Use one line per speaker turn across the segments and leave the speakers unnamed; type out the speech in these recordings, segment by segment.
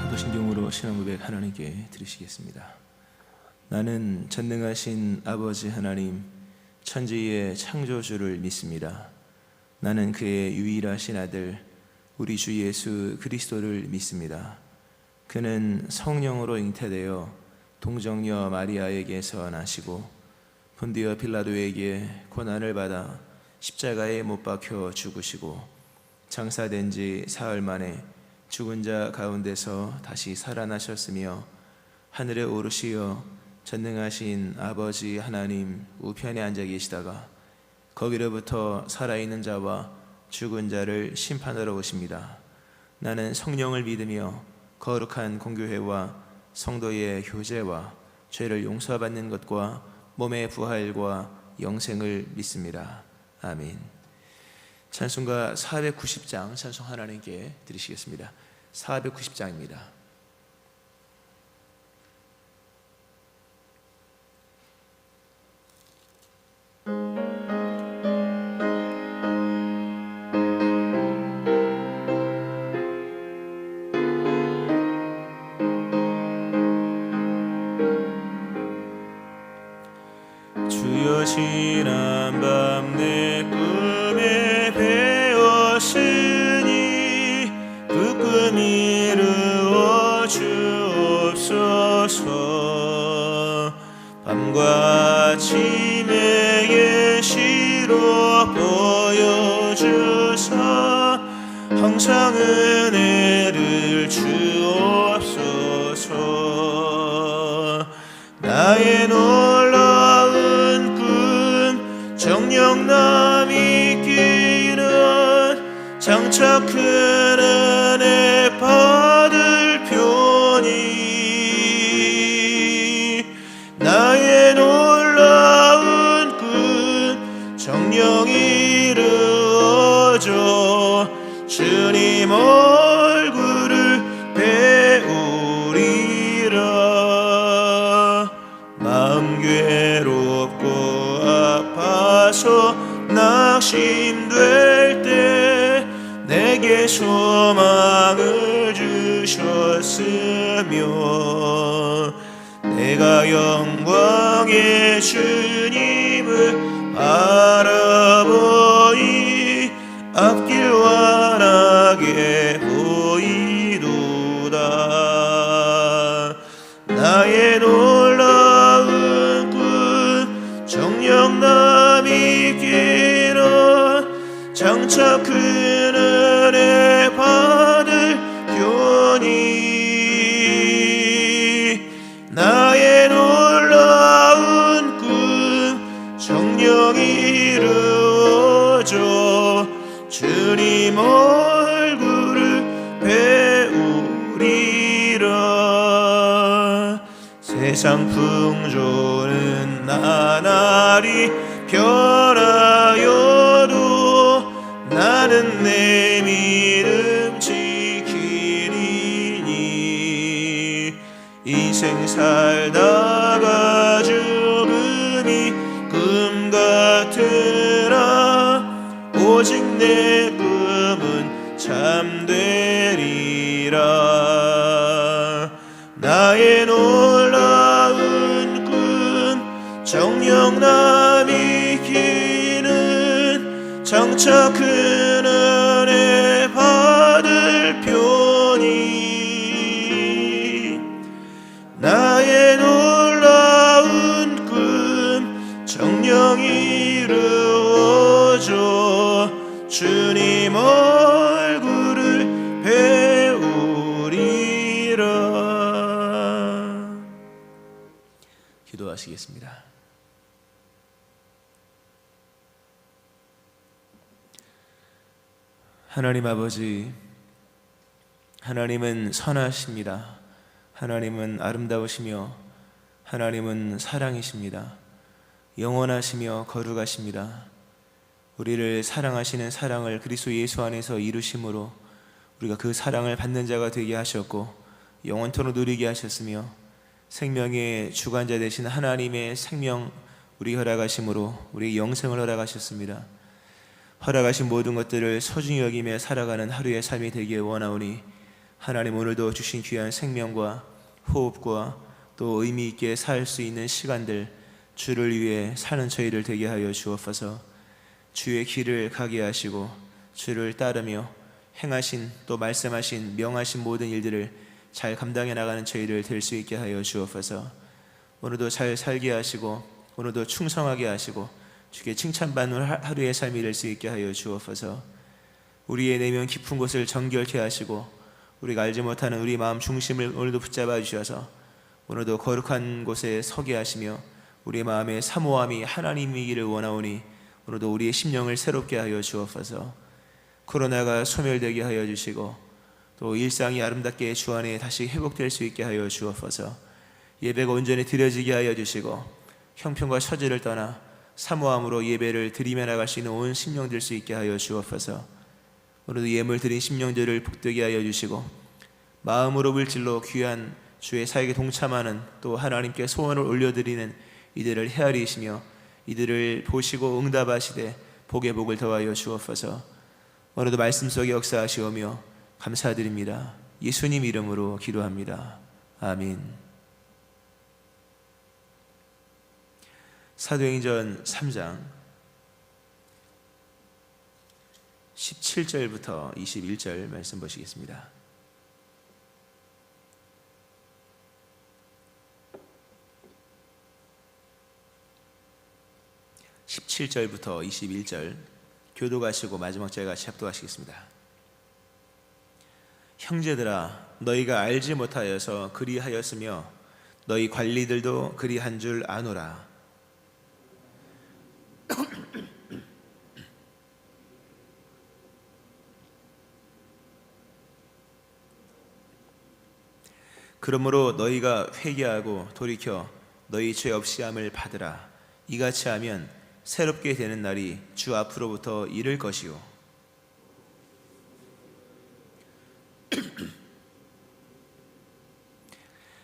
도신경으로 신앙 고백 하나님께 드리시겠습니다. 나는 전능하신 아버지 하나님, 천지의 창조주를 믿습니다. 나는 그의 유일하신 아들 우리 주 예수 그리스도를 믿습니다. 그는 성령으로 잉태되어 동정녀 마리아에게서 나시고 본디어 빌라도에게 고난을 받아 십자가에 못 박혀 죽으시고 장사된 지 사흘 만에 죽은 자 가운데서 다시 살아나셨으며 하늘에 오르시어 전능하신 아버지 하나님 우편에 앉아 계시다가 거기로부터 살아있는 자와 죽은 자를 심판하러 오십니다. 나는 성령을 믿으며 거룩한 공교회와 성도의 교제와 죄를 용서받는 것과 몸의 부활과 영생을 믿습니다. 아멘. 찬송가 490장 찬송 하나님께 드리시겠습니다. 490장입니다. 주여 지난 밤 내 꿈에 배웠으니 그 꿈 이루어 주옵소서. 밤과 아침에 예시로 보여주사 항상 은혜를 주옵소서. 나의 놀라운 꿈 정녕 남이 끼는 장차 큰 은혜 받을 표니 나의 놀라운 꿈 정녕 이루어져 주님 얼굴을 배우리라. 마음 괴롭고 아파서 낙심될 때 내게 소망을 주셨으며 내가 영광의 주님을 바라보니 앞길 환하게 보이도다. 나의 놀라운 꿈 정녕 남이 끼는 장차 큰 은혜 받을 교니 나의 놀라운 꿈 정녕 이루어져 주님 얼굴을 배우리라. 세상 풍조는 나날이 변하여도 나는 내 믿음 지키리니 인생 살다가 죽음이 꿈 같으나 오직 내 꿈은 참되리라. 나의 놀라운 꿈 정녕 남이 끼는 장차 큰 은혜 받을 표니 나의 놀라운 꿈 정녕 이루어져 주님 얼굴을 배우리라. 기도하시겠습니다. 하나님 아버지, 하나님은 선하십니다. 하나님은 아름다우시며 하나님은 사랑이십니다. 영원하시며 거룩하십니다. 우리를 사랑하시는 사랑을 그리스도 예수 안에서 이루심으로 우리가 그 사랑을 받는 자가 되게 하셨고 영원토록 누리게 하셨으며 생명의 주관자 되신 하나님의 생명 우리 허락하심으로 우리 영생을 허락하셨습니다. 허락하신 모든 것들을 소중히 여기며 살아가는 하루의 삶이 되기를 원하오니 하나님, 오늘도 주신 귀한 생명과 호흡과 또 의미 있게 살 수 있는 시간들, 주를 위해 사는 저희를 되게 하여 주옵소서. 주의 길을 가게 하시고 주를 따르며 행하신 또 말씀하신 명하신 모든 일들을 잘 감당해 나가는 저희를 될 수 있게 하여 주옵소서. 오늘도 잘 살게 하시고 오늘도 충성하게 하시고 주께 칭찬받는 하루의 삶이 될 수 있게 하여 주옵소서. 우리의 내면 깊은 곳을 정결케 하시고 우리가 알지 못하는 우리 마음 중심을 오늘도 붙잡아 주셔서 오늘도 거룩한 곳에 서게 하시며 우리의 마음의 사모함이 하나님이기를 원하오니 오늘도 우리의 심령을 새롭게 하여 주옵소서. 코로나가 소멸되게 하여 주시고 또 일상이 아름답게 주 안에 다시 회복될 수 있게 하여 주옵소서. 예배가 온전히 드려지게 하여 주시고 형편과 처지를 떠나 사모함으로 예배를 드리며 나갈 수 있는 온 심령 될 수 있게 하여 주옵소서. 오늘도 예물 드린 심령들을 복되게 하여 주시고 마음으로 물질로 귀한 주의 사역에 동참하는 또 하나님께 소원을 올려드리는 이들을 헤아리시며 이들을 보시고 응답하시되 복의 복을 더하여 주옵소서. 오늘도 말씀 속에 역사하시오며 감사드립니다. 예수님 이름으로 기도합니다. 아멘. 사도행전 3장 17절부터 21절 말씀 보시겠습니다. (17절부터 21절) 교도가시고 마지막 절 같이 합독하시겠습니다. 형제들아, 너희가 알지 못하여서 그리하였으며 너희 관리들도 그리한 줄 아노라. 그러므로 너희가 회개하고 돌이켜 너희 죄 없이 함을 받으라. 이같이 하면 새롭게 되는 날이 주 앞으로부터 이를 것이요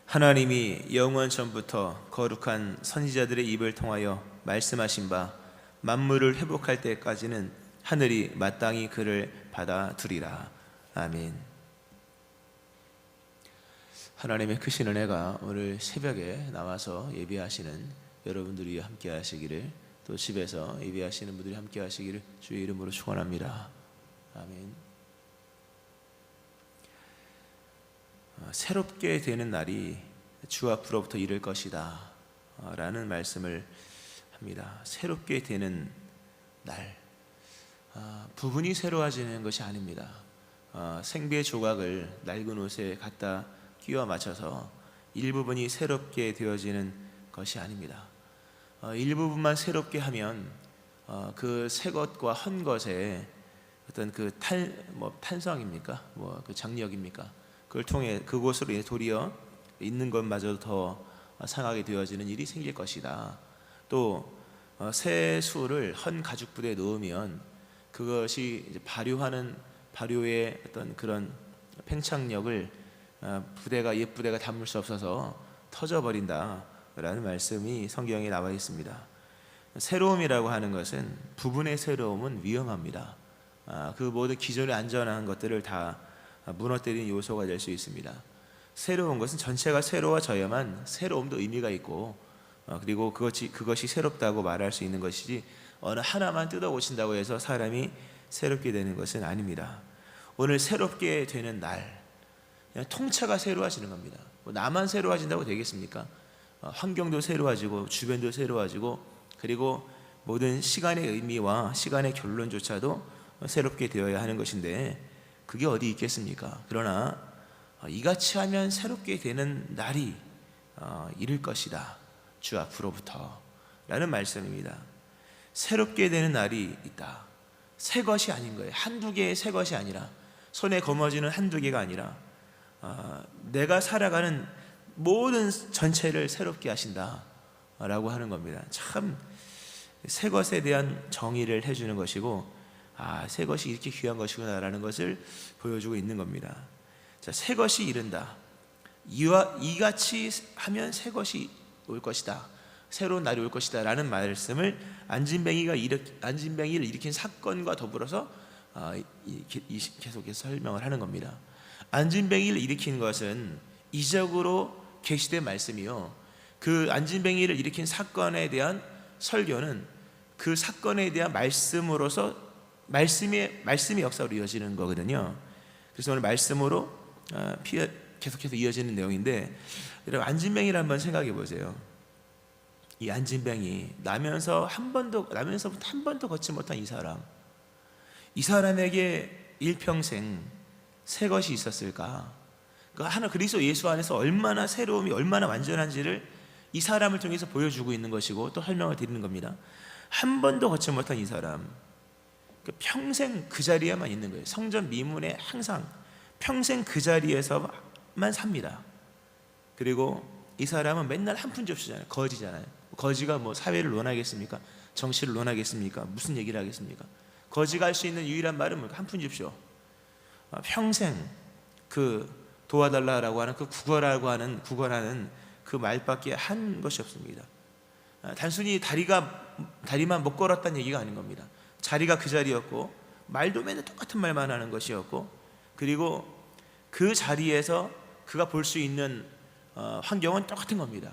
하나님이 영원 전부터 거룩한 선지자들의 입을 통하여 말씀하신 바 만물을 회복할 때까지는 하늘이 마땅히 그를 받아두리라. 아멘. 하나님의 크신 은혜가 오늘 새벽에 나와서 예배하시는 여러분들이 함께 하시기를, 또 집에서 예배하시는 분들이 함께 하시기를 주의 이름으로 축원합니다. 아멘. 새롭게 되는 날이 주 앞으로부터 이를 것이다 라는 말씀을 합니다. 새롭게 되는 날, 부분이 새로워지는 것이 아닙니다. 생배 조각을 낡은 옷에 갖다 끼워 맞춰서 일부분이 새롭게 되어지는 것이 아닙니다. 일부분만 새롭게 하면 그 새 것과 헌 것에 어떤 그 탄성입니까? 그 장력입니까? 그걸 통해 그곳으로 도리어 있는 것마저도 더 상하게 되어지는 일이 생길 것이다. 또 새 수를 헌 가죽 부대에 넣으면 그것이 이제 발효의 어떤 그런 팽창력을 옛 부대가 담을 수 없어서 터져버린다라는 말씀이 성경에 나와 있습니다. 새로움이라고 하는 것은 부분의 새로움은 위험합니다. 그 모든 기존의 안전한 것들을 다 무너뜨리는 요소가 될 수 있습니다. 새로운 것은 전체가 새로워져야만 새로움도 의미가 있고 그리고 그것이 새롭다고 말할 수 있는 것이지 어느 하나만 뜯어 고친다고 해서 사람이 새롭게 되는 것은 아닙니다. 오늘 새롭게 되는 날, 그냥 통째가 새로워지는 겁니다. 나만 새로워진다고 되겠습니까? 환경도 새로워지고 주변도 새로워지고 그리고 모든 시간의 의미와 시간의 결론조차도 새롭게 되어야 하는 것인데 그게 어디 있겠습니까? 그러나 이같이 하면 새롭게 되는 날이 이를 것이다. 주 앞으로부터 라는 말씀입니다. 새롭게 되는 날이 있다. 새 것이 아닌 거예요. 한두 개의 새 것이 아니라, 손에 거머쥐는 한두 개가 아니라 내가 살아가는 모든 전체를 새롭게 하신다 라고 하는 겁니다. 참 새 것에 대한 정의를 해주는 것이고, 새 것이 이렇게 귀한 것이구나 라는 것을 보여주고 있는 겁니다. 자, 새 것이 이른다. 이같이 하면 새 것이 올 것이다, 새로운 날이 올 것이다 라는 말씀을 안진뱅이를 일으킨 사건과 더불어서 계속해서 설명을 하는 겁니다. 안진뱅이를 일으킨 것은 이적으로 계시된 말씀이요, 그 안진뱅이를 일으킨 사건에 대한 설교는 그 사건에 대한 말씀으로서 말씀의 역사로 이어지는 거거든요. 그래서 오늘 말씀으로 계속해서 이어지는 내용인데, 여러분 안진뱅이를 한번 생각해 보세요. 이 안진뱅이 나면서부터 한 번도 걷지 못한 이 사람에게 일평생 새 것이 있었을까? 그 하나 그리스도 예수 안에서 얼마나 새로움이 얼마나 완전한지를 이 사람을 통해서 보여주고 있는 것이고 또 설명을 드리는 겁니다. 한 번도 걷지 못한 이 사람, 평생 그 자리에만 있는 거예요. 성전 미문에 항상 평생 그 자리에서만 삽니다. 그리고 이 사람은 맨날 한 푼 줍시잖아요. 거지잖아요. 거지가 뭐 사회를 논하겠습니까? 정치를 논하겠습니까? 무슨 얘기를 하겠습니까? 거지가 할 수 있는 유일한 말은 뭡니까? 한 푼 줍시오. 평생 그 도와달라고 하는 그 구걸하는 그 말밖에 한 것이 없습니다. 단순히 다리만 못 걸었다는 얘기가 아닌 겁니다. 자리가 그 자리였고 말도 맨날 똑같은 말만 하는 것이었고, 그리고 그 자리에서 그가 볼 수 있는 환경은 똑같은 겁니다.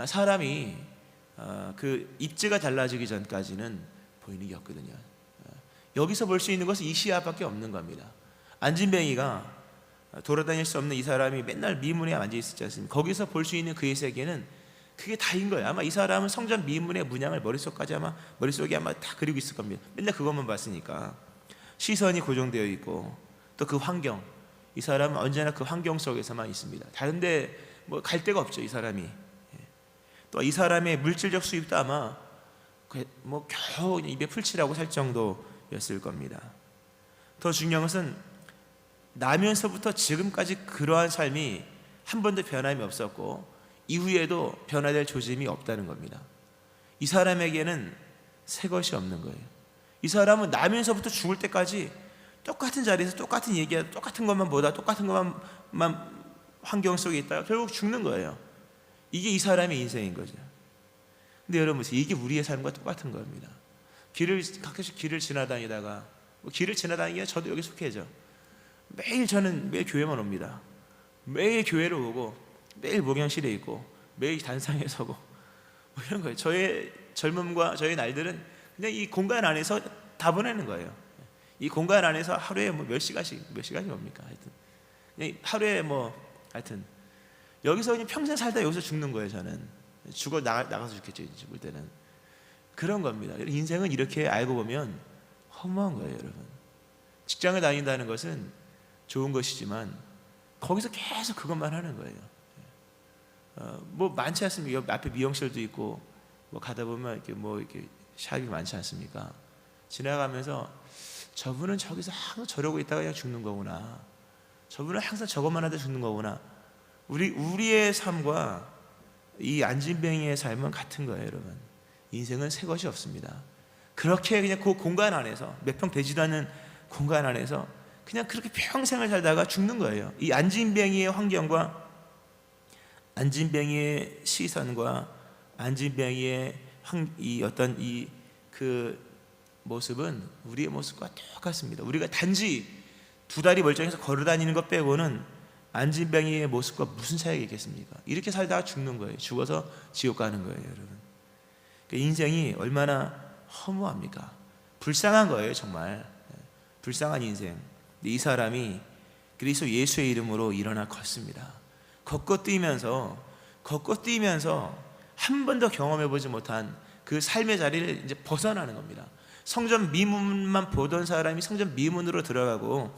사람이 그 입지가 달라지기 전까지는 보이는 게 없거든요. 여기서 볼 수 있는 것은 이 시야밖에 없는 겁니다. 안진뱅이가 돌아다닐 수 없는 이 사람이 맨날 미문에 앉아 있었지 않습니까? 거기서 볼 수 있는 그의 세계는 그게 다인 거예요. 아마 이 사람은 성전 미문의 문양을 머릿속에 아마 다 그리고 있을 겁니다. 맨날 그것만 봤으니까. 시선이 고정되어 있고 또 그 환경, 이 사람은 언제나 그 환경 속에서만 있습니다. 다른데 뭐 갈 데가 없죠, 이 사람이. 또 이 사람의 물질적 수입도 아마 뭐 겨우 입에 풀칠하고 살 정도였을 겁니다. 더 중요한 것은 나면서부터 지금까지 그러한 삶이 한 번도 변함이 없었고 이후에도 변화될 조짐이 없다는 겁니다. 이 사람에게는 새 것이 없는 거예요. 이 사람은 나면서부터 죽을 때까지 똑같은 자리에서 똑같은 얘기하고 똑같은 것만 보다 똑같은 것만 환경 속에 있다가 결국 죽는 거예요. 이게 이 사람의 인생인 거죠. 근데 여러분, 이게 우리의 삶과 똑같은 겁니다. 가끔씩 길을 지나다니다가 길을 지나다니기에 저도 여기 속해져. 저는 매일 교회만 옵니다. 매일 교회를 오고 매일 목양실에 있고 매일 단상에 서고 뭐 이런 거예요. 저의 젊음과 저의 날들은 그냥 이 공간 안에서 다 보내는 거예요. 이 공간 안에서 하루에 뭐 몇 시간이 뭡니까? 하여튼 그냥 하루에 하여튼 여기서 그냥 평생 살다 여기서 죽는 거예요. 저는 나가서 죽겠죠. 죽을 때는 그런 겁니다. 인생은 이렇게 알고 보면 허무한 거예요, 여러분. 직장을 다닌다는 것은 좋은 것이지만 거기서 계속 그것만 하는 거예요. 뭐 많지 않습니까? 옆 앞에 미용실도 있고 뭐 가다 보면 이렇게 샵이 많지 않습니까? 지나가면서 저분은 저기서 항상 저러고 있다가 그냥 죽는 거구나. 저분은 항상 저것만 하다 죽는 거구나. 우리의 삶과 이 안진뱅이의 삶은 같은 거예요, 여러분. 인생은 새 것이 없습니다. 그렇게 그냥 그 공간 안에서 몇 평 되지도 않는 공간 안에서 그냥 그렇게 평생을 살다가 죽는 거예요. 이 안진뱅이의 환경과 안진뱅이의 시선과 안진뱅이의 그 모습은 우리의 모습과 똑같습니다. 우리가 단지 두 다리 멀쩡해서 걸어다니는 것 빼고는 안진뱅이의 모습과 무슨 차이가 있겠습니까? 이렇게 살다가 죽는 거예요. 죽어서 지옥 가는 거예요, 여러분. 인생이 얼마나 허무합니까? 불쌍한 거예요, 정말. 불쌍한 인생. 근데 이 사람이 그리스도 예수의 이름으로 일어나 걷습니다. 걷고 뛰면서 한 번도 경험해보지 못한 그 삶의 자리를 이제 벗어나는 겁니다. 성전 미문만 보던 사람이 성전 미문으로 들어가고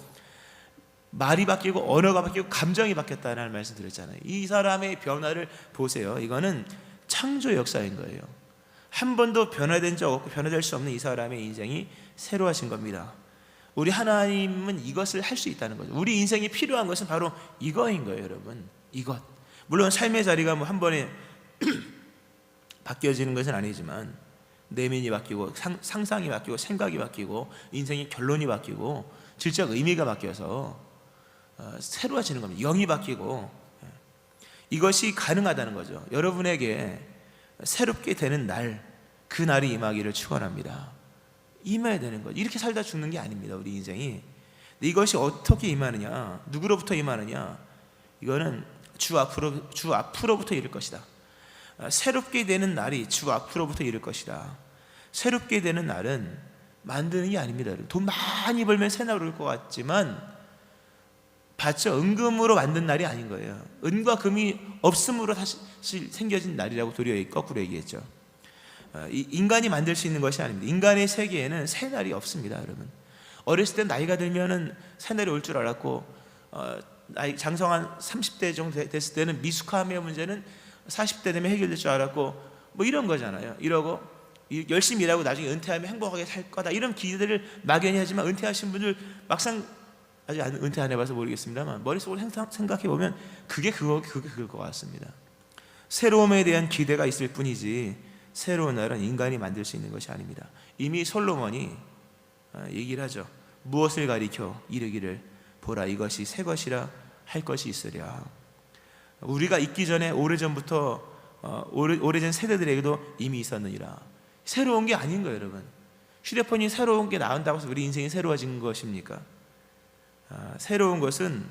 말이 바뀌고 언어가 바뀌고 감정이 바뀌었다는 말씀 드렸잖아요. 이 사람의 변화를 보세요. 이거는 창조 역사인 거예요. 한 번도 변화된 적 없고 변화될 수 없는 이 사람의 인생이 새로워진 겁니다. 우리 하나님은 이것을 할 수 있다는 거죠. 우리 인생이 필요한 것은 바로 이거인 거예요, 여러분. 이것. 물론 삶의 자리가 뭐 한 번에 바뀌어지는 것은 아니지만 내면이 바뀌고 상상이 바뀌고 생각이 바뀌고 인생의 결론이 바뀌고 질적 의미가 바뀌어서 새로워지는 겁니다. 영이 바뀌고 이것이 가능하다는 거죠. 여러분에게 새롭게 되는 날, 그 날이 임하기를 축원합니다. 임해야 되는 거죠. 이렇게 살다 죽는 게 아닙니다, 우리 인생이. 이것이 어떻게 임하느냐, 누구로부터 임하느냐? 이거는 주 앞으로부터 이를 것이다. 새롭게 되는 날이 주 앞으로부터 이를 것이다. 새롭게 되는 날은 만드는 게 아닙니다. 돈 많이 벌면 새 날 올 것 같지만 봤죠? 은금으로 만든 날이 아닌 거예요. 은과 금이 없음으로 다시 생겨진 날이라고 도리어 거꾸로 얘기했죠. 인간이 만들 수 있는 것이 아닙니다. 인간의 세계에는 새 날이 없습니다, 여러분. 어렸을 때 나이가 들면은 새 날이 올 줄 알았고, 나이 장성한 30대 정도 됐을 때는 미숙함의 문제는 40대 되면 해결될 줄 알았고, 뭐 이런 거잖아요. 이러고 열심히 일하고 나중에 은퇴하면 행복하게 살 거다, 이런 기대를 막연히 하지만 은퇴하신 분들 막상, 아직 은퇴 안 해봐서 모르겠습니다만 머릿속으로 생각해 보면 그게 그걸 것 같습니다. 새로움에 대한 기대가 있을 뿐이지 새로운 날은 인간이 만들 수 있는 것이 아닙니다. 이미 솔로몬이 얘기를 하죠. 무엇을 가리켜 이르기를 보라, 이것이 새 것이라 할 것이 있으랴. 우리가 있기 전에 오래전부터 오래전 세대들에게도 이미 있었느니라. 새로운 게 아닌 거예요, 여러분. 휴대폰이 새로운 게 나온다고 해서 우리 인생이 새로워진 것입니까? 새로운 것은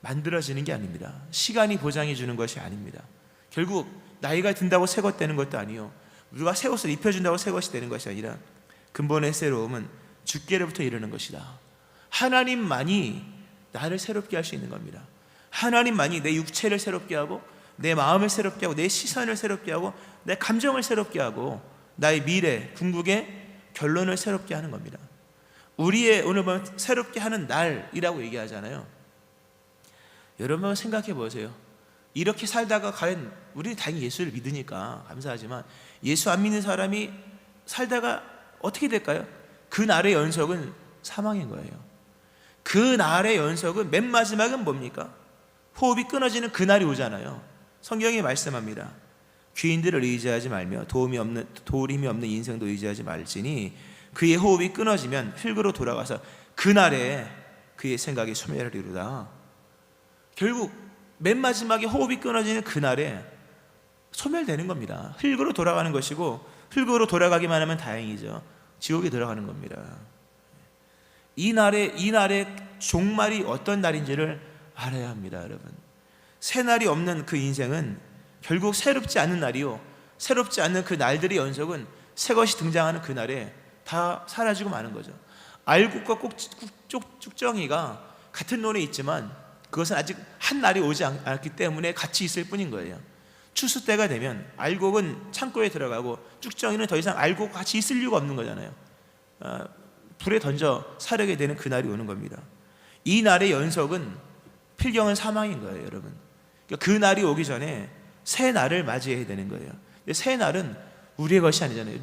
만들어지는 게 아닙니다. 시간이 보장해 주는 것이 아닙니다. 결국 나이가 든다고 새 것 되는 것도 아니요, 누가 새 옷을 입혀준다고 새 것이 되는 것이 아니라 근본의 새로움은 주께로부터 이르는 것이다. 하나님만이 나를 새롭게 할 수 있는 겁니다. 하나님만이 내 육체를 새롭게 하고 내 마음을 새롭게 하고 내 시선을 새롭게 하고 내 감정을 새롭게 하고 나의 미래, 궁극의 결론을 새롭게 하는 겁니다. 우리의 오늘 보면 새롭게 하는 날이라고 얘기하잖아요. 여러분 생각해 보세요. 이렇게 살다가 과연, 우리는 다행히 예수를 믿으니까 감사하지만 예수 안 믿는 사람이 살다가 어떻게 될까요? 그 날의 연속은 사망인 거예요. 그 날의 연속은 맨 마지막은 뭡니까? 호흡이 끊어지는 그 날이 오잖아요. 성경이 말씀합니다. 귀인들을 의지하지 말며 도움이 없는 인생도 의지하지 말지니 그의 호흡이 끊어지면 흙으로 돌아가서 그날에 그의 생각이 소멸하리로다. 결국 맨 마지막에 호흡이 끊어지는 그날에 소멸되는 겁니다. 흙으로 돌아가는 것이고, 흙으로 돌아가기만 하면 다행이죠. 지옥에 들어가는 겁니다. 이 날의 종말이 어떤 날인지를 알아야 합니다, 여러분. 새 날이 없는 그 인생은 결국 새롭지 않은 날이요, 새롭지 않는 그 날들의 연속은 새 것이 등장하는 그날에 다 사라지고 마는 거죠. 알곡과 쭉정이가 같은 논에 있지만 그것은 아직 한 날이 오지 않았기 때문에 같이 있을 뿐인 거예요. 추수 때가 되면 알곡은 창고에 들어가고 쭉정이는 더 이상 알곡과 같이 있을 이유가 없는 거잖아요. 불에 던져 사려게 되는 그날이 오는 겁니다. 이 날의 연속은 필경은 사망인 거예요, 여러분. 그러니까 그 날이 오기 전에 새 날을 맞이해야 되는 거예요. 근데 새 날은 우리의 것이 아니잖아요.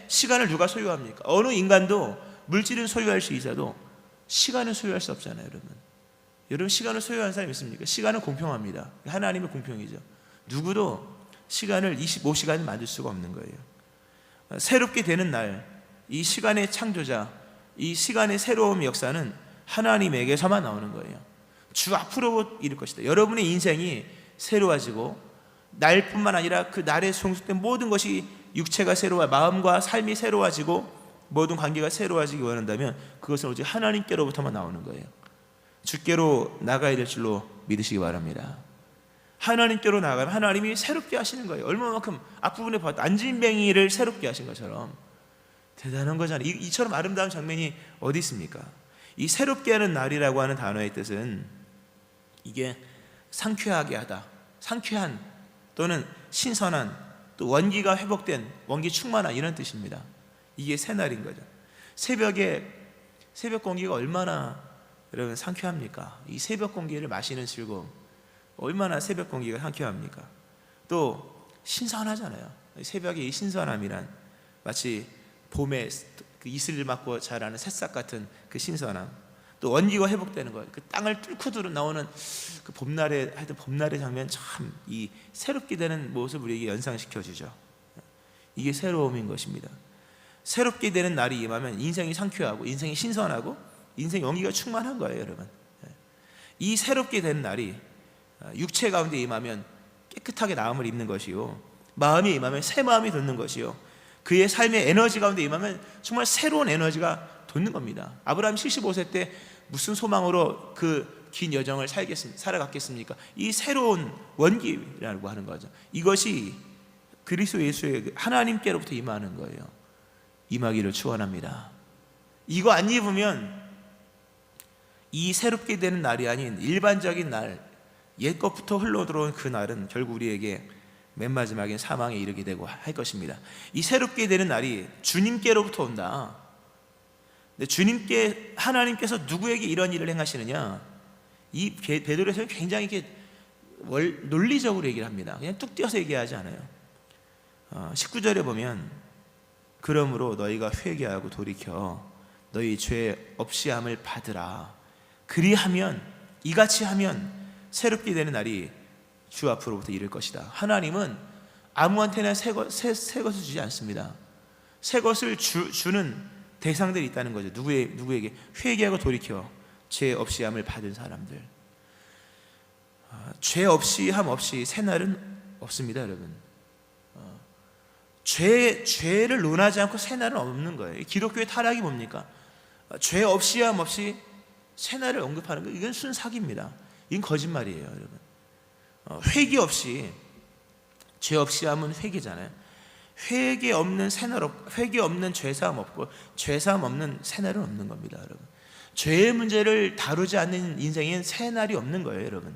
시간을 누가 소유합니까? 어느 인간도 물질은 소유할 수 있어도 시간은 소유할 수 없잖아요, 여러분. 여러분, 시간을 소유하는 사람이 있습니까? 시간은 공평합니다. 하나님의 공평이죠. 누구도 시간을 25시간을 만들 수가 없는 거예요. 새롭게 되는 날, 이 시간의 창조자, 이 시간의 새로움 역사는 하나님에게서만 나오는 거예요. 주 앞으로 이룰 것이다. 여러분의 인생이 새로워지고 날뿐만 아니라 그 날에 성숙된 모든 것이, 육체가 새로워, 마음과 삶이 새로워지고 모든 관계가 새로워지기 원한다면 그것은 오직 하나님께로부터만 나오는 거예요. 주께로 나가야 될 줄로 믿으시기 바랍니다. 하나님께로 나가면 하나님이 새롭게 하시는 거예요. 얼마만큼 앞부분에 봤다 안진뱅이를 새롭게 하신 것처럼 대단한 거잖아요. 이처럼 아름다운 장면이 어디 있습니까? 이 새롭게 하는 날이라고 하는 단어의 뜻은 이게 상쾌하게 하다, 상쾌한 또는 신선한, 또 원기가 회복된, 원기 충만한 이런 뜻입니다. 이게 새날인 거죠. 새벽 공기가 얼마나 여러분 상쾌합니까? 이 새벽 공기를 마시는 즐거움, 얼마나 새벽 공기가 상쾌합니까? 또 신선하잖아요. 새벽의 이 신선함이란 마치 봄에 그 이슬을 맞고 자라는 새싹 같은 그 신선함, 또 원기가 회복되는 것, 그 땅을 뚫고 나오는 그 봄날의 장면, 참 이 새롭게 되는 모습을 우리에게 연상시켜 주죠. 이게 새로움인 것입니다. 새롭게 되는 날이 임하면 인생이 상쾌하고 인생이 신선하고 인생의 원기가 충만한 거예요, 여러분. 이 새롭게 되는 날이 육체 가운데 임하면 깨끗하게 나음을 입는 것이요, 마음이 임하면 새 마음이 돋는 것이요, 그의 삶의 에너지 가운데 임하면 정말 새로운 에너지가 돋는 겁니다. 아브라함 75세 때 무슨 소망으로 그 긴 여정을 살아갔겠습니까? 이 새로운 원기라고 하는 거죠. 이것이 그리스도 예수의 하나님께로부터 임하는 거예요. 임하기를 축원합니다. 이거 안 입으면 이 새롭게 되는 날이 아닌 일반적인 날, 옛 것부터 흘러들어온 그 날은 결국 우리에게 맨 마지막엔 사망에 이르게 되고 할 것입니다. 이 새롭게 되는 날이 주님께로부터 온다. 근데 하나님께서 누구에게 이런 일을 행하시느냐? 이 베드로에서는 굉장히 이렇게 논리적으로 얘기를 합니다. 그냥 뚝 띄어서 얘기하지 않아요. 19절에 보면 그러므로 너희가 회개하고 돌이켜 너희 죄 없이함을 받으라. 그리하면 이같이 하면 새롭게 되는 날이 주 앞으로부터 이를 것이다. 하나님은 아무한테나 새 것을 주지 않습니다. 새 것을 주는 대상들이 있다는 거죠. 누구에게? 회개하고 돌이켜 죄 없이 함을 받은 사람들. 죄 없이 함 없이 새 날은 없습니다, 여러분. 죄를 논하지 않고 새 날은 없는 거예요. 기독교의 타락이 뭡니까? 죄 없이 함 없이 새 날을 언급하는 거, 이건 순사기입니다. 이건 거짓말이에요, 여러분. 회개 없이, 죄 없이 함은 회개잖아요. 회개 없는 회개 없는 죄사함 없고 죄사함 없는 새날은 없는 겁니다, 여러분. 죄의 문제를 다루지 않는 인생엔 새날이 없는 거예요, 여러분.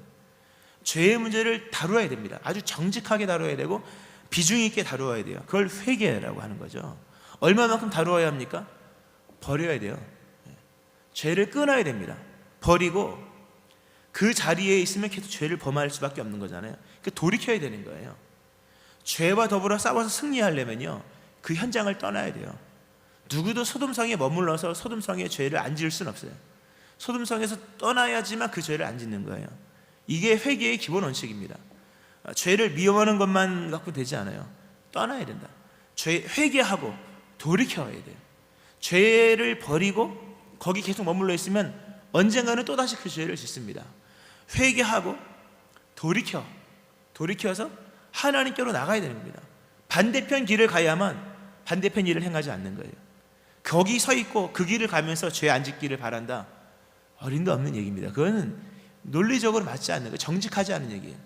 죄의 문제를 다루어야 됩니다. 아주 정직하게 다루어야 되고 비중 있게 다루어야 돼요. 그걸 회개라고 하는 거죠. 얼마만큼 다루어야 합니까? 버려야 돼요. 죄를 끊어야 됩니다. 버리고 그 자리에 있으면 계속 죄를 범할 수밖에 없는 거잖아요. 그러니까 돌이켜야 되는 거예요. 죄와 더불어 싸워서 승리하려면요, 그 현장을 떠나야 돼요. 누구도 소돔성에 머물러서 소돔성의 죄를 안 지을 수는 없어요. 소돔성에서 떠나야지만 그 죄를 안 짓는 거예요. 이게 회개의 기본 원칙입니다. 죄를 미워하는 것만 갖고 되지 않아요. 떠나야 된다. 회개하고 돌이켜야 돼요. 죄를 버리고 거기 계속 머물러 있으면 언젠가는 또다시 그 죄를 짓습니다. 회개하고 돌이켜서 하나님께로 나가야 되는 겁니다. 반대편 길을 가야만 반대편 일을 행하지 않는 거예요. 거기 서 있고 그 길을 가면서 죄 안 짓기를 바란다, 어림도 없는 얘기입니다. 그거는 논리적으로 맞지 않는 거예요. 정직하지 않은 얘기예요.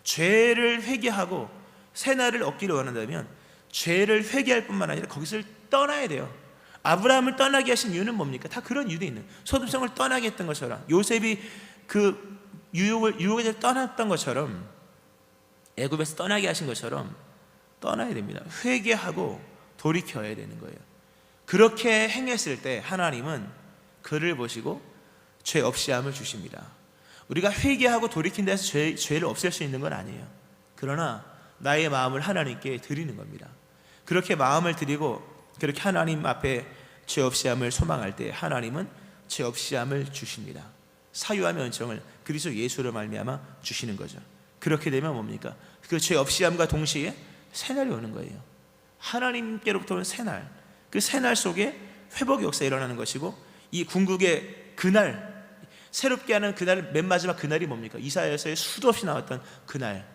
죄를 회개하고 새날을 얻기를 원한다면 죄를 회개할 뿐만 아니라 거기서 떠나야 돼요. 아브라함을 떠나게 하신 이유는 뭡니까? 다 그런 이유도 있는, 소돔성을 떠나게 했던 것처럼, 요셉이 그 유혹에서 떠났던 것처럼, 애굽에서 떠나게 하신 것처럼 떠나야 됩니다. 회개하고 돌이켜야 되는 거예요. 그렇게 행했을 때 하나님은 그를 보시고 죄 없이 함을 주십니다. 우리가 회개하고 돌이킨다 해서 죄를 없앨 수 있는 건 아니에요. 그러나 나의 마음을 하나님께 드리는 겁니다. 그렇게 마음을 드리고 그렇게 하나님 앞에 죄 없이 함을 소망할 때 하나님은 죄 없이 함을 주십니다. 사유함의 은총을 그리스도 예수로 말미암아 주시는 거죠. 그렇게 되면 뭡니까? 그 죄 없이 함과 동시에 새날이 오는 거예요. 하나님께로부터 오는 새날, 그 새날 속에 회복의 역사가 일어나는 것이고, 이 궁극의 그날, 새롭게 하는 그날, 맨 마지막 그날이 뭡니까? 이사야서에 수도 없이 나왔던 그날,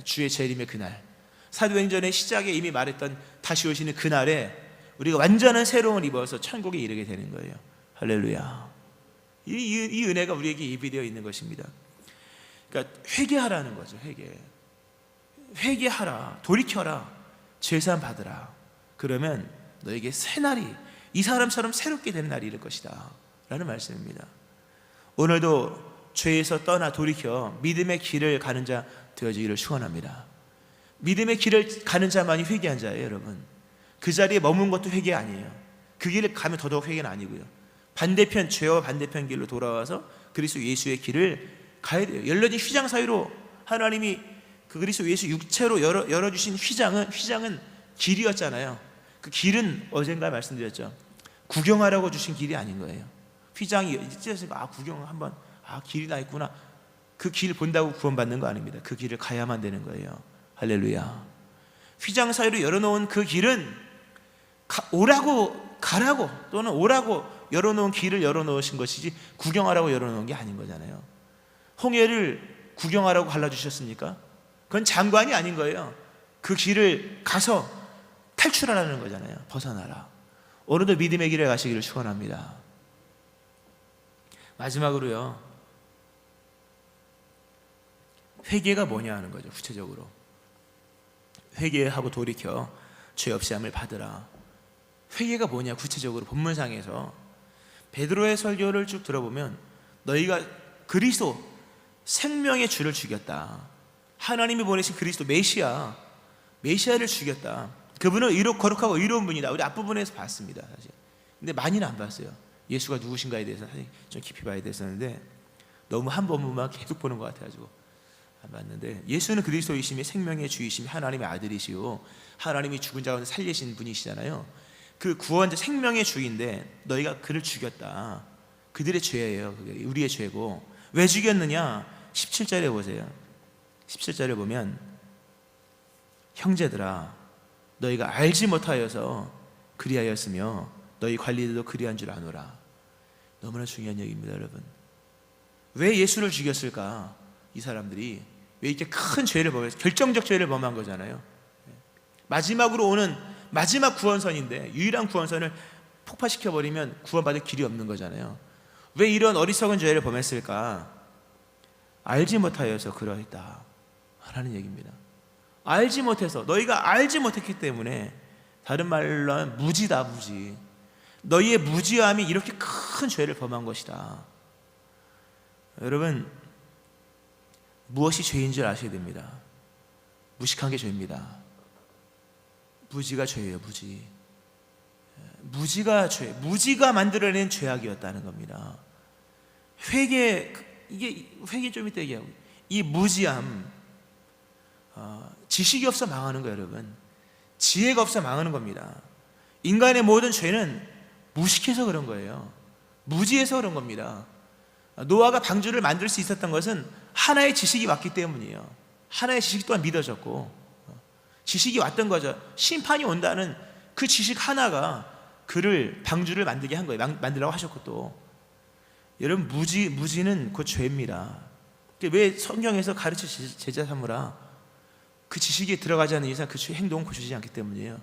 주의 재림의 그날, 사도행전의 시작에 이미 말했던 다시 오시는 그날에 우리가 완전한 새로움을 입어서 천국에 이르게 되는 거예요. 할렐루야. 이 은혜가 우리에게 예비되어 있는 것입니다. 그러니까 회개하라는 거죠. 회개하라, 돌이켜라, 죄사함 받으라. 그러면 너에게 새 날이, 이 사람처럼 새롭게 되는 날이 이를 것이다 라는 말씀입니다. 오늘도 죄에서 떠나 돌이켜 믿음의 길을 가는 자 되어지기를 축원합니다. 믿음의 길을 가는 자만이 회개한 자예요, 여러분. 그 자리에 머문 것도 회개 아니에요. 그 길을 가면 더더욱 회개는 아니고요. 반대편, 죄와 반대편 길로 돌아와서 그리스도 예수의 길을 가야 돼요. 열려진 휘장 사이로 하나님이 그 그리스도 예수 육체로 열어주신 휘장은 길이었잖아요. 그 길은 어젠가 말씀드렸죠. 구경하라고 주신 길이 아닌 거예요. 휘장이 찢어서 구경 한번, 길이 나 있구나, 그 길 본다고 구원받는 거 아닙니다. 그 길을 가야만 되는 거예요. 할렐루야. 휘장 사이로 열어놓은 그 길은 오라고, 가라고, 또는 오라고 열어놓은 길을 열어놓으신 것이지 구경하라고 열어놓은 게 아닌 거잖아요. 홍해를 구경하라고 갈라주셨습니까? 그건 장관이 아닌 거예요. 그 길을 가서 탈출하라는 거잖아요. 벗어나라. 오늘도 믿음의 길에 가시기를 축원합니다. 마지막으로요, 회개가 뭐냐 하는 거죠. 구체적으로 회개하고 돌이켜 죄 없이 함을 받으라. 회개가 뭐냐, 구체적으로 본문상에서 베드로의 설교를 쭉 들어보면 너희가 그리스도 생명의 주를 죽였다. 하나님이 보내신 그리스도 메시아를 죽였다. 그분은 거룩하고 의로운 분이다. 우리 앞부분에서 봤습니다, 사실. 근데 많이는 안 봤어요. 예수가 누구신가에 대해서 사실 좀 깊이 봐야 됐었는데 너무 한 번만 계속 보는 것 같아가지고 안 봤는데, 예수는 그리스도이심이 생명의 주이심이 하나님의 아들이시오, 하나님이 죽은 자 가운데 살리신 분이시잖아요. 그 구원자 생명의 주인데 너희가 그를 죽였다. 그들의 죄예요. 그게 우리의 죄고. 왜 죽였느냐? 17절에 보세요. 17절에 보면 형제들아 너희가 알지 못하여서 그리하였으며 너희 관리들도 그리한 줄 아노라. 너무나 중요한 얘기입니다, 여러분. 왜 예수를 죽였을까? 이 사람들이 왜 이렇게 큰 죄를 범했어요? 결정적 죄를 범한 거잖아요. 마지막으로 오는 마지막 구원선인데 유일한 구원선을 폭파시켜버리면 구원받을 길이 없는 거잖아요. 왜 이런 어리석은 죄를 범했을까? 알지 못하여서 그러했다 하는 얘기입니다. 알지 못해서, 너희가 알지 못했기 때문에, 다른 말로 하면 무지다, 무지. 너희의 무지함이 이렇게 큰 죄를 범한 것이다. 여러분, 무엇이 죄인 줄 아셔야 됩니다. 무식한 게 죄입니다. 무지가 죄예요, 무지. 무지가 죄, 무지가 만들어낸 죄악이었다는 겁니다. 이게 회개 좀 이따 얘기하고, 이 무지함, 지식이 없어 망하는 거예요, 여러분. 지혜가 없어 망하는 겁니다. 인간의 모든 죄는 무식해서 그런 거예요. 무지해서 그런 겁니다. 노아가 방주를 만들 수 있었던 것은 하나의 지식이 왔기 때문이에요. 하나의 지식 또한 믿어졌고, 지식이 왔던 거죠. 심판이 온다는 그 지식 하나가 그를 방주를 만들게 한 거예요. 만들라고 하셨고, 또 여러분, 무지는 그 죄입니다. 왜 성경에서 가르쳐 제자 삼으라? 그 지식이 들어가지 않는 이상 그 행동은 고쳐지지 않기 때문이에요.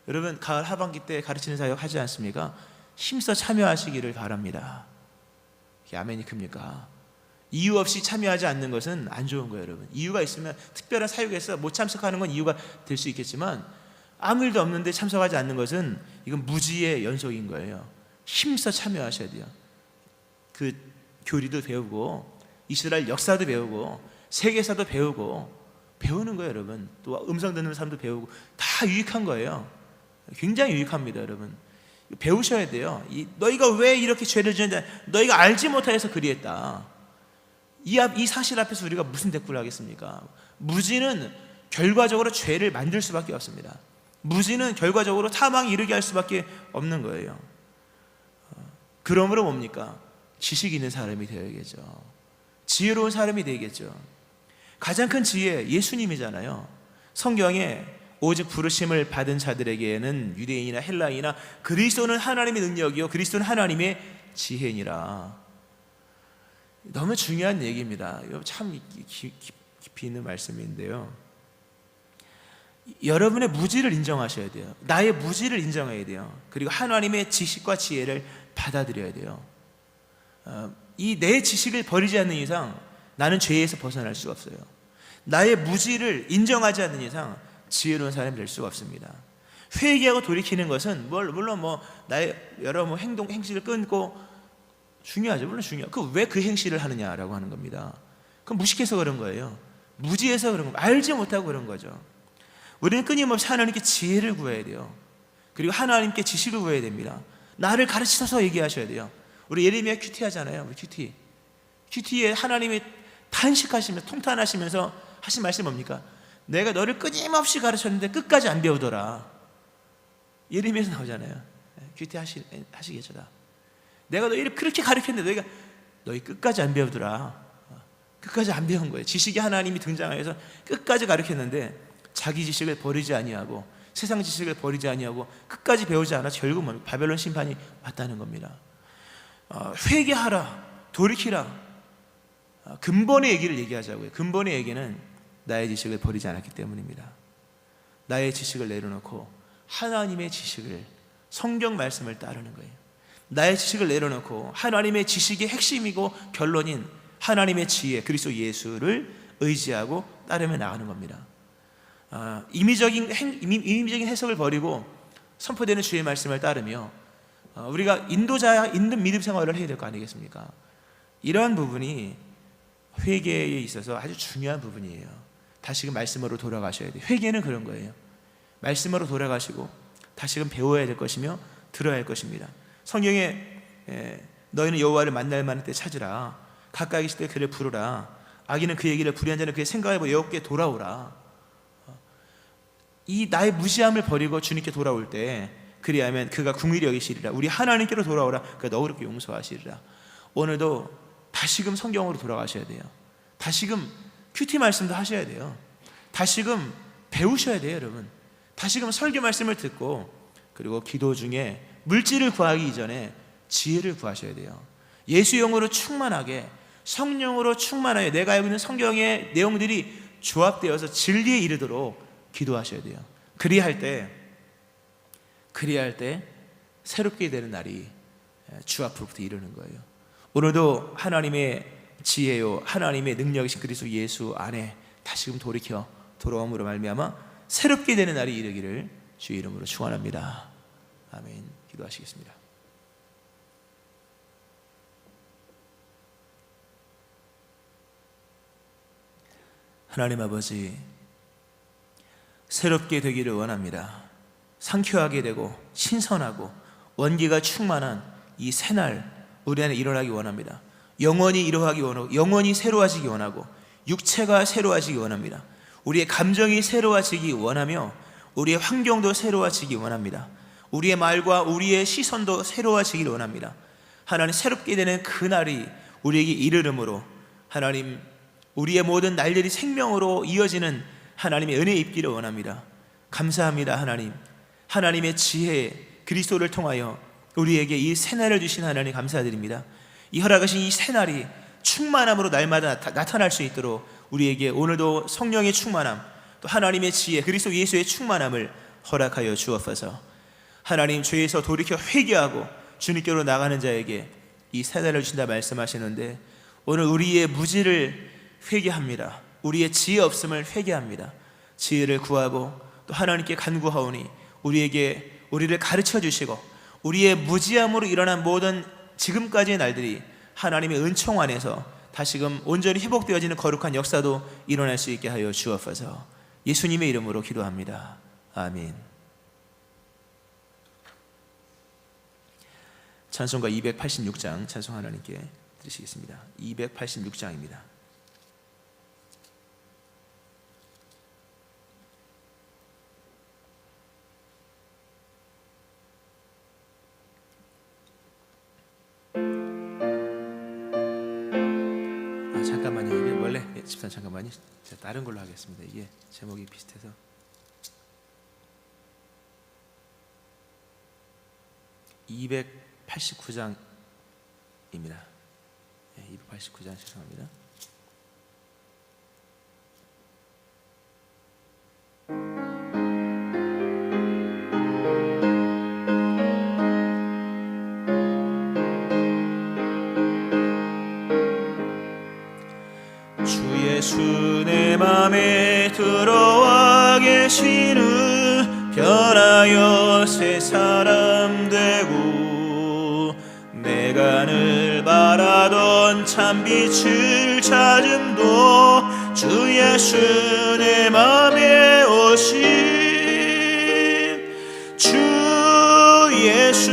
여러분, 가을 하반기 때 가르치는 사역 하지 않습니까? 힘써 참여하시기를 바랍니다. 이게 아멘이 큽니까? 이유 없이 참여하지 않는 것은 안 좋은 거예요, 여러분. 이유가 있으면, 특별한 사역에서 못 참석하는 건 이유가 될 수 있겠지만, 아무 일도 없는데 참석하지 않는 것은 이건 무지의 연속인 거예요. 힘써 참여하셔야 돼요. 그 교리도 배우고, 이스라엘 역사도 배우고, 세계사도 배우는 거예요, 여러분. 또 음성 듣는 사람도 배우고, 다 유익한 거예요. 굉장히 유익합니다, 여러분. 배우셔야 돼요. 너희가 왜 이렇게 죄를 지었냐? 너희가 알지 못하여서 그리했다. 이 사실 앞에서 우리가 무슨 대꾸를 하겠습니까? 무지는 결과적으로 죄를 만들 수밖에 없습니다. 무지는 결과적으로 사망에 이르게 할 수밖에 없는 거예요. 그러므로 뭡니까? 지식 있는 사람이 되어야겠죠. 지혜로운 사람이 되겠죠. 가장 큰 지혜, 예수님이잖아요. 성경에 오직 부르심을 받은 자들에게는 유대인이나 헬라인이나 그리스도는 하나님의 능력이요 그리스도는 하나님의 지혜니라. 너무 중요한 얘기입니다. 참 깊이 있는 말씀인데요, 여러분의 무지를 인정하셔야 돼요. 나의 무지를 인정해야 돼요. 그리고 하나님의 지식과 지혜를 받아들여야 돼요. 이 내 지식을 버리지 않는 이상 나는 죄에서 벗어날 수가 없어요. 나의 무지를 인정하지 않는 이상 지혜로운 사람이 될 수가 없습니다. 회개하고 돌이키는 것은 물론 나의 여러 행실을 끊고 중요하죠. 물론 중요하고, 왜 그 행실을 하느냐라고 하는 겁니다. 그건 무식해서 그런 거예요. 무지해서 그런 거, 알지 못하고 그런 거죠. 우리는 끊임없이 하나님께 지혜를 구해야 돼요. 그리고 하나님께 지식을 구해야 됩니다. 나를 가르치셔서 얘기하셔야 돼요. 우리 예레미야 큐티 하잖아요. 우리 큐티에 하나님이 탄식하시면서 통탄하시면서 하신 말씀이 뭡니까? 내가 너를 끊임없이 가르쳤는데 끝까지 안 배우더라. 예레미야에서 나오잖아요. 큐티 하시겠죠. 내가 너희를 그렇게 가르쳤는데 너희 끝까지 안 배우더라. 끝까지 안 배운 거예요. 지식이 하나님이 등장해서 끝까지 가르쳤는데 자기 지식을 버리지 아니하고 세상 지식을 버리지 아니하고 끝까지 배우지 않아 결국은 바벨론 심판이 왔다는 겁니다. 회개하라, 돌이키라. 근본의 얘기를 얘기하자고요. 근본의 얘기는 나의 지식을 버리지 않았기 때문입니다. 나의 지식을 내려놓고 하나님의 지식을, 성경 말씀을 따르는 거예요. 나의 지식을 내려놓고 하나님의 지식의 핵심이고 결론인 하나님의 지혜 그리스도 예수를 의지하고 따르며 나가는 겁니다. 임의적인 해석을 버리고 선포되는 주의 말씀을 따르며 우리가 인도자야 있는 믿음 생활을 해야 될 거 아니겠습니까? 이러한 부분이 회개에 있어서 아주 중요한 부분이에요. 다시금 말씀으로 돌아가셔야 돼요. 회개는 그런 거예요. 말씀으로 돌아가시고 다시금 배워야 될 것이며 들어야 할 것입니다. 성경에 너희는 여호와를 만날 만한 때 찾으라, 가까이 계실 때 그를 부르라, 악인은 그의 길을 불의한 자는 그의 생각을 여호와께 돌아오라. 이 나의 무시함을 버리고 주님께 돌아올 때 그리하면 그가 긍휼히 여기시리라. 우리 하나님께로 돌아오라. 그가 너그럽게 용서하시리라. 오늘도 다시금 성경으로 돌아가셔야 돼요. 다시금 큐티 말씀도 하셔야 돼요. 다시금 배우셔야 돼요, 여러분. 다시금 설교 말씀을 듣고 그리고 기도 중에 물질을 구하기 이전에 지혜를 구하셔야 돼요. 예수 영으로 충만하게, 성령으로 충만하게 내가 알고 있는 성경의 내용들이 조합되어서 진리에 이르도록 기도하셔야 돼요. 그리할 때 새롭게 되는 날이 주 앞으로부터 이르는 거예요. 오늘도 하나님의 지혜요 하나님의 능력이신 그리스도 예수 안에 다시금 돌이켜 돌아옴으로 말미암아 새롭게 되는 날이 이르기를 주의 이름으로 축원합니다. 아멘. 기도하시겠습니다. 하나님 아버지, 새롭게 되기를 원합니다. 상쾌하게 되고 신선하고 원기가 충만한 이 새날 우리 안에 일어나기 원합니다. 영원히 이루어가기 원하고 영원히 새로워지기 원하고 육체가 새로워지기 원합니다. 우리의 감정이 새로워지기 원하며 우리의 환경도 새로워지기 원합니다. 우리의 말과 우리의 시선도 새로워지기를 원합니다. 하나님, 새롭게 되는 그날이 우리에게 이르름으로 하나님, 우리의 모든 날들이 생명으로 이어지는 하나님의 은혜 입기를 원합니다. 감사합니다. 하나님, 하나님의 지혜 그리스도를 통하여 우리에게 이 새날을 주신 하나님 감사드립니다. 이 허락하신 이 새날이 충만함으로 날마다 나타날 수 있도록 우리에게 오늘도 성령의 충만함, 또 하나님의 지혜 그리스도 예수의 충만함을 허락하여 주옵소서. 하나님, 죄에서 돌이켜 회개하고 주님께로 나가는 자에게 이 새날을 주신다 말씀하시는데 오늘 우리의 무지를 회개합니다. 우리의 지혜 없음을 회개합니다. 지혜를 구하고 또 하나님께 간구하오니 우리를 가르쳐 주시고 우리의 무지함으로 일어난 모든 지금까지의 날들이 하나님의 은총 안에서 다시금 온전히 회복되어지는 거룩한 역사도 일어날 수 있게 하여 주옵소서. 예수님의 이름으로 기도합니다. 아멘. 찬송가 286장 찬송 하나님께 드리시겠습니다. 286장입니다. 잠깐만요. 이게 원래 집사님 잠깐만요. 제가 다른 걸로 하겠습니다. 이게 제목이 비슷해서. 289장입니다. 289장 죄송합니다. 예수 내 맘에 들어와 계시는 변하여 새 사람 되고 내가 늘 바라던 참빛을 찾음도 주 예수 내 맘에 오심 주 예수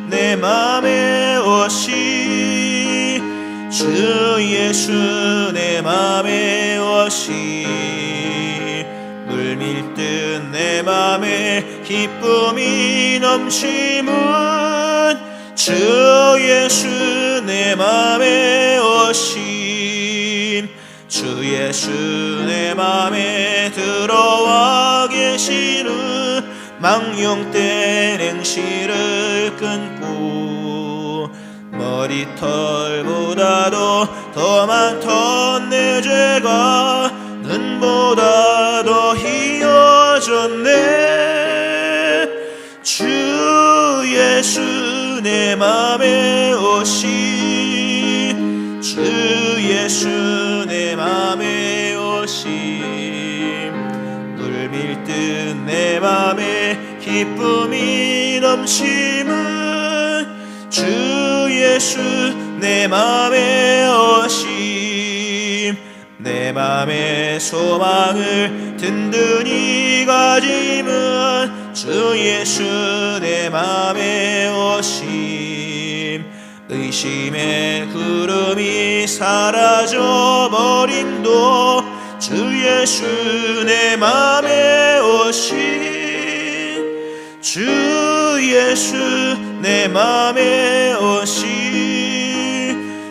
내 맘에 오심 주 예수 내 맘에 오시 물밀듯 내 맘에 기쁨이 넘치문 주 예수 내 맘에 오심 주 예수 내 맘에 들어와 계시는 망령된 행실을 끊고 머리털보다도 더 많던 내 죄가 눈보다 더 희어졌네 주 예수 내 맘에 오심 주 예수 내 맘에 오심 물밀듯 내 맘에 기쁨이 넘침은 주 예수 내 맘에 오심 내 맘의 소망을 든든히 가짐은 주 예수 내 맘에 오심 의심의 구름이 사라져 버림도 주 예수 내 맘에 오심 주 예수 내 맘에 오심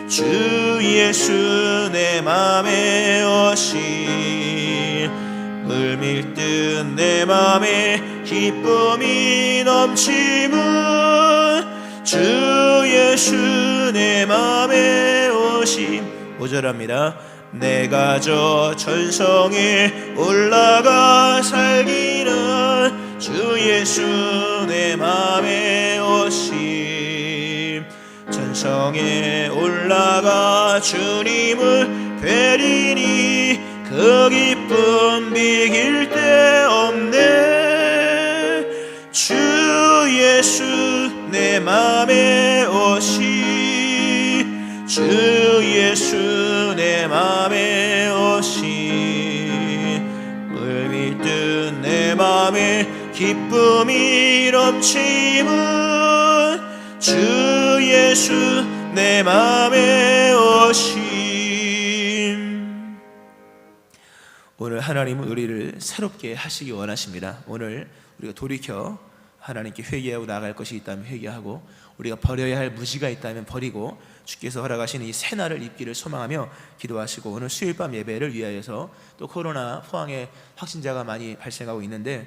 주 예수 내 맘에 오심 물밀듯 내 맘에 기쁨이 넘침은 주 예수 내 맘에 오심 5절합니다. 내가 저 천성에 올라가 살기는 주 예수 내 맘에 오심 천성에 올라가 주님을 뵈리니 그 기쁨 비길 데 없네 주 예수 내 맘에 오심 주 예수 내 맘에 오심 물밀듯 내 맘에 기쁨이 넘침은 주 예수 내 맘에 오심. 오늘 하나님은 우리를 새롭게 하시기 원하십니다. 오늘 우리가 돌이켜 하나님께 회개하고 나아갈 것이 있다면 회개하고 우리가 버려야 할 무지가 있다면 버리고 주께서 허락하시는 이 새날을 입기를 소망하며 기도하시고 오늘 수요일 밤 예배를 위하여서 또 코로나 포항에 확진자가 많이 발생하고 있는데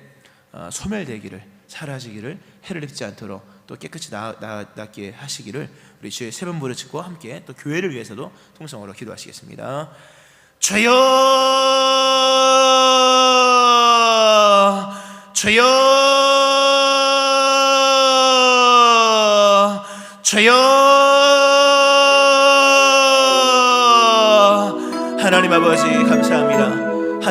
소멸되기를 사라지기를 해를 입지 않도록 또 깨끗이 낫게 하시기를 우리 주의 세 번 부르짖고 함께 또 교회를 위해서도 통성으로 기도하시겠습니다. 주여 주여 주여 하나님 아버지 감사합니다.